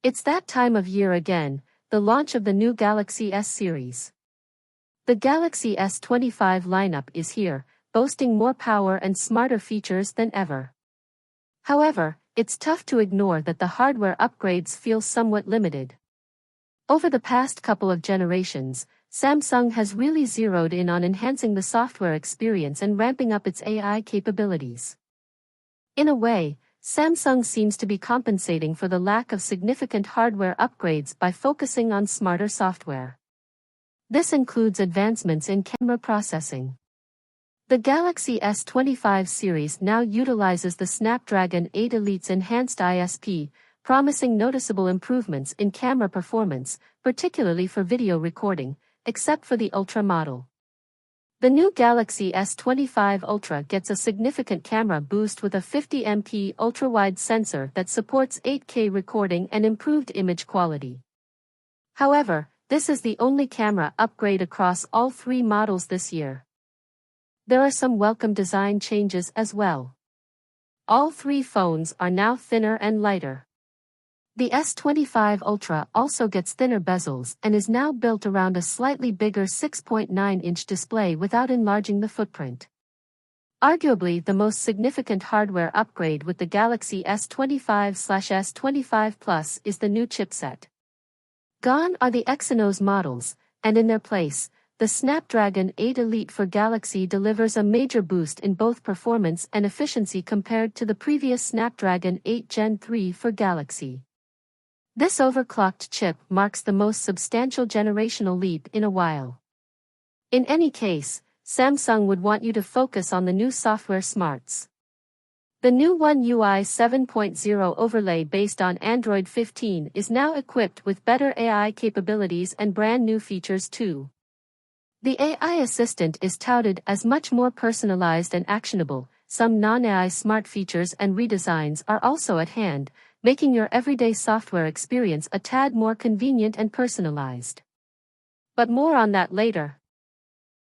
It's that time of year again, the launch of the new Galaxy S series. The Galaxy S25 lineup is here, boasting more power and smarter features than ever. However, it's tough to ignore that the hardware upgrades feel somewhat limited. Over the past couple of generations, Samsung has really zeroed in on enhancing the software experience and ramping up its AI capabilities. In a way, Samsung seems to be compensating for the lack of significant hardware upgrades by focusing on smarter software. This includes advancements in camera processing. The Galaxy S25 series now utilizes the Snapdragon 8 Elite's enhanced ISP, promising noticeable improvements in camera performance, particularly for video recording, except for the Ultra model. The new Galaxy S25 Ultra gets a significant camera boost with a 50MP ultra-wide sensor that supports 8K recording and improved image quality. However, this is the only camera upgrade across all three models this year. There are some welcome design changes as well. All three phones are now thinner and lighter. The S25 Ultra also gets thinner bezels and is now built around a slightly bigger 6.9-inch display without enlarging the footprint. Arguably the most significant hardware upgrade with the Galaxy S25/S25 Plus is the new chipset. Gone are the Exynos models, and in their place, the Snapdragon 8 Elite for Galaxy delivers a major boost in both performance and efficiency compared to the previous Snapdragon 8 Gen 3 for Galaxy. This overclocked chip marks the most substantial generational leap in a while. In any case, Samsung would want you to focus on the new software smarts. The new One UI 7.0 overlay based on Android 15 is now equipped with better AI capabilities and brand new features too. The AI assistant is touted as much more personalized and actionable. Some non-AI smart features and redesigns are also at hand, making your everyday software experience a tad more convenient and personalized. But more on that later.